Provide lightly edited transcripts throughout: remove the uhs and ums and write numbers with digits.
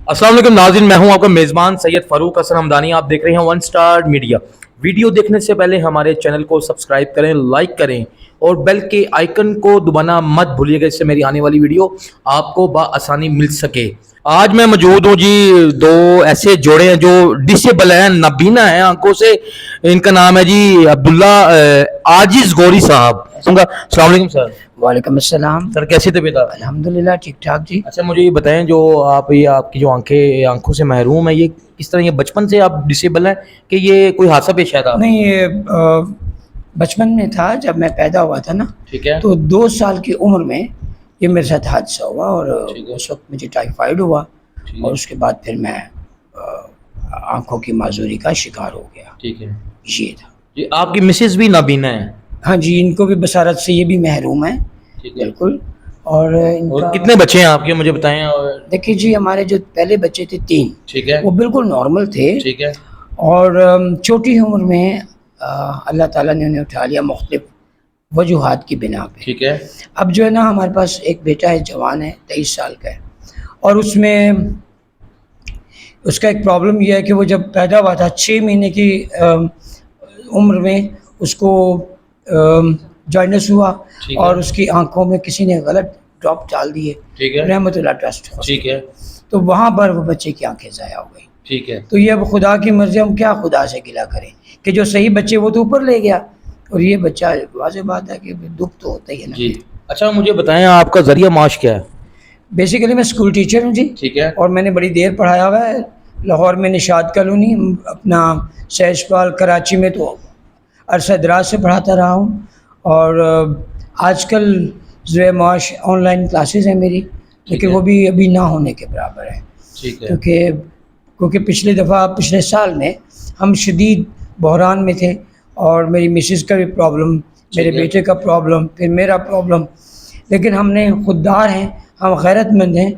अस्सलाम वालेकुम नाज़रीन, मैं हूं आपका मेज़बान सैयद फ़ारूक हसन हमदानी। आप देख रहे हैं वन स्टार मीडिया। वीडियो देखने से पहले हमारे चैनल को सब्सक्राइब करें, लाइक करें और बेल के आइकन को दबाना मत भूलिएगा, इससे मेरी आने वाली वीडियो आपको बआसानी मिल सके। आज मैं मौजूद हूँ जी, दो ऐसे जोड़े हैं जो डिसेबल हैं, नाबीना हैं आंखों से। इनका नाम है जी अब्दुल्ला आजिज़ गौरी साहब। अस्सलाम वालेकुम सर। वालेकुम अस्सलाम। सर कैसी तबीयत है? अल्हम्दुलिल्लाह ठीक ठाक जी। अच्छा, मुझे ये बताएं, जो आप ये आपकी जो आंखों से महरूम है, ये किस तरह, ये बचपन से आप डिसेबल हैं कि ये कोई हादसा पेश आया था? नहीं, ये बचपन में था, जब मैं पैदा हुआ था ना, ठीक है। तो 2 साल की उम्र में ये मेरे साथ हादसा हुआ और ठीक है। उस वक्त मुझे टाइफाइड हुआ ठीक और है। उसके बाद फिर मैं आंखों की माजूरी का शिकार हो गया। ठीक है ये था। जी। आपकी मिसेज भी नाबीना है? हाँ जी, इनको भी बसारत से ये भी महरूम है, ठीक है। बिल्कुल। और और इनका कितने बच्चे हैं आपके, मुझे बताएं। और देखिए जी, हमारे जो पहले बच्चे थे 3, ठीक है। वो बिल्कुल नॉर्मल थे। ठीक है। और छोटी उम्र में अल्लाह ताला ने उन्हें उठा लिया मुख्तलिफ वजूहात की बिना पे। ठीक है। अब जो है ना, हमारे पास एक बेटा है, जवान है, 23 साल का है। और उसमें उसका एक प्रॉब्लम यह है कि वो जब पैदा हुआ था 6 महीने की उम्र में उसको जॉइंटिस हुआ ठीक है। और उसकी आंखों में किसी ने गलत ड्रॉप डाल दिए। ठीक है। रहमतुल्लाह ट्रस्ट। ठीक है। तो वहाँ पर वो बच्चे की आंखें ज़ाया हो गई। ठीक है। तो ये अब खुदा की मर्ज़ी, हम क्या खुदा से गिला करें कि जो सही बच्चे वो तो ऊपर ले गया और ये बच्चा, वाज़ेह बात है कि दुख तो होता ही है ना जी। अच्छा, मुझे बताएं, आपका जरिया माश क्या है? बेसिकली मैं स्कूल टीचर हूँ जी। ठीक है। और मैंने बड़ी देर पढ़ाया हुआ है लाहौर में, निशात कॉलोनी, अपना सहजपाल, कराची में तो अरसा दराज से पढ़ाता रहा हूँ। और आजकल ज़रिया माश ऑनलाइन क्लासेस हैं मेरी, लेकिन वो भी अभी ना होने के बराबर है। ठीक है। क्योंकि पिछले साल में हम शदीद बहरान में थे और मेरी मिसेस का भी प्रॉब्लम, मेरे बेटे का प्रॉब्लम, फिर मेरा प्रॉब्लम। लेकिन हमने खुददार हैं, हम गैरतमंद हैं,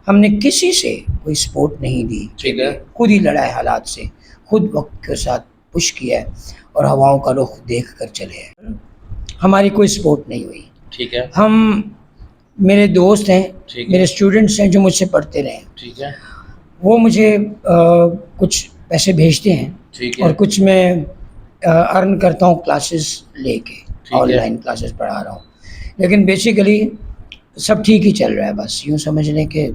हमने किसी से कोई सपोर्ट नहीं दी। ठीक है। खुद ही लड़ा है हालात से, खुद वक्त के साथ पुश किया है और हवाओं का रुख देख कर चले हैं। हमारी कोई सपोर्ट नहीं हुई। ठीक है। मेरे दोस्त हैं, ठीक है। मेरे स्टूडेंट्स हैं जो मुझसे पढ़ते रहे, ठीक है। वो मुझे कुछ पैसे भेजते हैं। ठीक है। और कुछ मैं अर्न करता हूँ क्लासेस लेके, है। ऑनलाइन क्लासेस पढ़ा रहा हूँ। लेकिन बेसिकली सब ठीक ही चल रहा है, बस यूँ समझ लें कि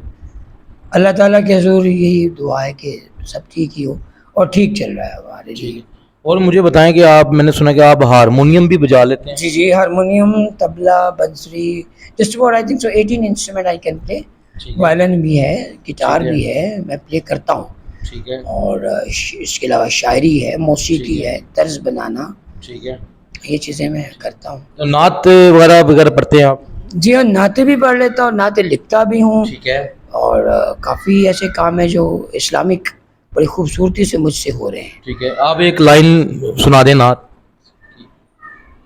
अल्लाह ताला के हुज़ूर यही दुआ है कि सब ठीक ही हो, और ठीक चल रहा है हमारे लिए। और मुझे बताएं कि आप, मैंने सुना कि आप हारमोनियम भी बजा लेते हैं? जी जी, हारमोनियम, तबला, बंसरी, just about I think so 18 instrument I can play. Violin भी है, गिटार भी है, मैं प्ले करता हूँ। ठीक है। और इसके अलावा शायरी है, मौसीकी है, तर्ज बनाना, ठीक है। ये चीज़ें मैं करता हूँ। तो नात वगैरह पढ़ते हैं आप? जी हाँ, नाते भी पढ़ लेता हूँ, नाते लिखता भी हूँ। ठीक है। और काफ़ी ऐसे काम है जो इस्लामिक बड़ी खूबसूरती से मुझसे हो रहे हैं। ठीक है, आप एक लाइन सुना दें नात।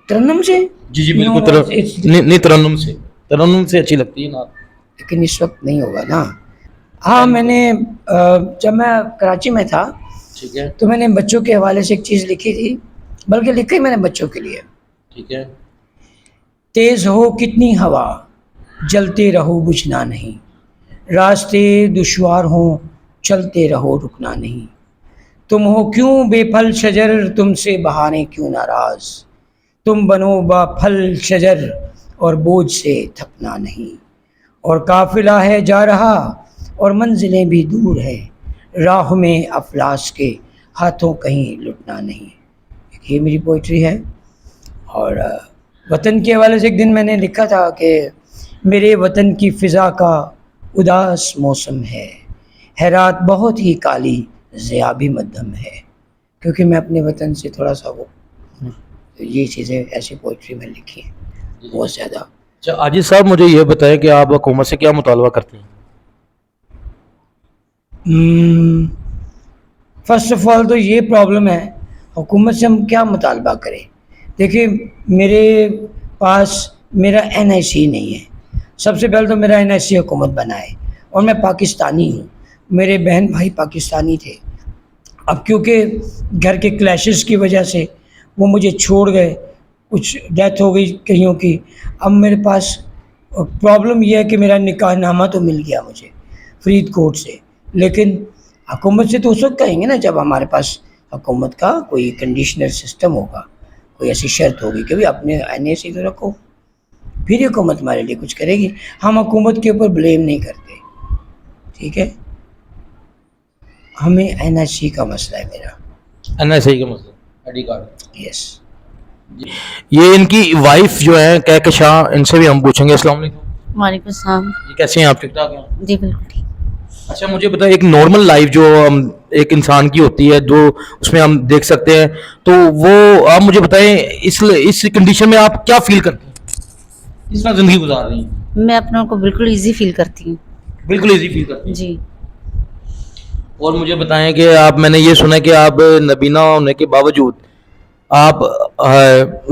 तरन्नुम से? जी जी बिल्कुल। नहीं, तरन्नुम से अच्छी लगती है नात, लेकिन इस वक्त नहीं होगा ना। हाँ, मैंने जब मैं कराची में था, ठीक है, तो मैंने बच्चों के हवाले से एक चीज़ लिखी थी, बल्कि लिखी मैंने बच्चों के लिए। ठीक है। तेज़ हो कितनी हवा, जलते रहो बुझना नहीं, रास्ते दुश्वार हों चलते रहो रुकना नहीं, तुम हो क्यों बेफल शजर, तुमसे बहारें क्यों नाराज़, तुम बनो बाफल शजर और बोझ से थकना नहीं, और काफिला है जा रहा और मंजिलें भी दूर है, राह में अफलास के हाथों कहीं लुटना नहीं। ये मेरी पोइट्री है। और वतन के हवाले से एक दिन मैंने लिखा था कि मेरे वतन की फ़िज़ा का उदास मौसम है रात बहुत ही काली, ज़िया भी मध्यम है। क्योंकि मैं अपने वतन से थोड़ा सा वो, तो ये चीज़ें ऐसी पोइट्री में लिखी हैं बहुत ज़्यादा। अच्छा आजिज़ साहब, मुझे ये बताएं कि आप हुकूमत से क्या मुतालबा करते हैं? फ़र्स्ट ऑफ ऑल तो ये प्रॉब्लम है, हुकूमत से हम क्या मुतालबा करें। देखिए, मेरे पास मेरा NIC नहीं है। सबसे पहले तो मेरा NIC हुकूमत बनाए, और मैं पाकिस्तानी हूँ, मेरे बहन भाई पाकिस्तानी थे। अब क्योंकि घर के क्लैशेस की वजह से वो मुझे छोड़ गए, कुछ डेथ हो गई कईयों की। अब मेरे पास प्रॉब्लम यह है कि मेरा निकाहनामा तो मिल गया मुझे फरीदकोट से, لیکن حکومت سے تو اس وقت کہیں گے نا جب ہمارے پاس حکومت کا کوئی کنڈیشنل سسٹم ہوگا, کوئی ایسی شرط ہوگی کہ بھی اپنے آئینے سے تو رکھو, پھر حکومت ہمارے لیے کچھ کرے گی. ہم حکومت کے اوپر بلیم نہیں کرتے, ٹھیک ہے. ہمیں این ایس سی کا مسئلہ ہے میرا. NSA کا مسئلہ آئی ڈی کارڈ. یس. یہ ان کی وائف جو ہے کہکشاں, ان سے بھی ہم پوچھیں گے. السلام علیکم. وعلیکم السلام. یہ کیسے ہیں آپ, ٹھیک ٹھاک ہیں؟ جی بالکل ٹھیک. اچھا مجھے بتائیں, ایک نارمل لائف جو ایک انسان کی ہوتی ہے, جو اس میں ہم دیکھ سکتے ہیں, تو وہ آپ مجھے بتائیں اس کنڈیشن میں آپ کیا فیل کرتے ہیں, اس طرح زندگی گزار رہی ہیں؟ میں اپنے کو بالکل ایزی فیل کرتی ہوں. بالکل ایزی فیل کرتے ہیں. جی. اور مجھے بتائیں کہ آپ, میں نے یہ سنا کہ آپ نبینہ ہونے کے باوجود آپ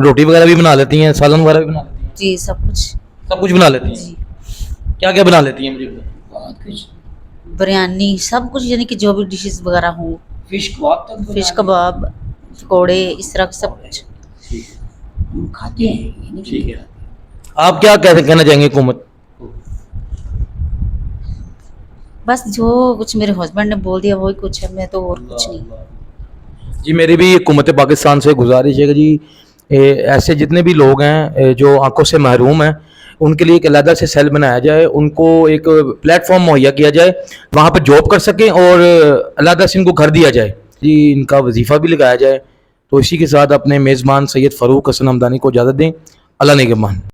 روٹی وغیرہ بھی بنا لیتی ہیں, سالن وغیرہ بھی بنا لیتی ہیں؟ جی سب کچھ بنا لیتی ہیں. جی. کیا کیا بنا لیتی ہیں مجھے بتائیں. بہت کچھ. بریانی سب کچھ, یعنی کہ جو بھی ڈشز وغیرہ ہوں, فش کباب تک فش کباب, پکوڑے, اس طرح کا سب کچھ. ہم کھاتے ہیں, یہ نہیں ٹھیک ہے. آپ کیا کہنا چاہیں گے حکومت؟ بس جو کچھ میرے ہسبینڈ نے بول دیا وہی کچھ ہے, میں تو اور کچھ نہیں. جی میری بھی حکومت پاکستان سے گزارش ہے کہ جی ایسے جتنے بھی لوگ ہیں جو آنکھوں سے محروم ہیں, ان کے لیے ایک علیحدہ سے سیل بنایا جائے, ان کو ایک پلیٹ فارم مہیا کیا جائے, وہاں پہ جاب کر سکیں, اور علیحدہ سے ان کو گھر دیا جائے جی, ان کا وظیفہ بھی لگایا جائے. تو اسی کے ساتھ اپنے میزبان سید فاروق حسن ہمدانی کو اجازت دیں. اللہ نگہبان.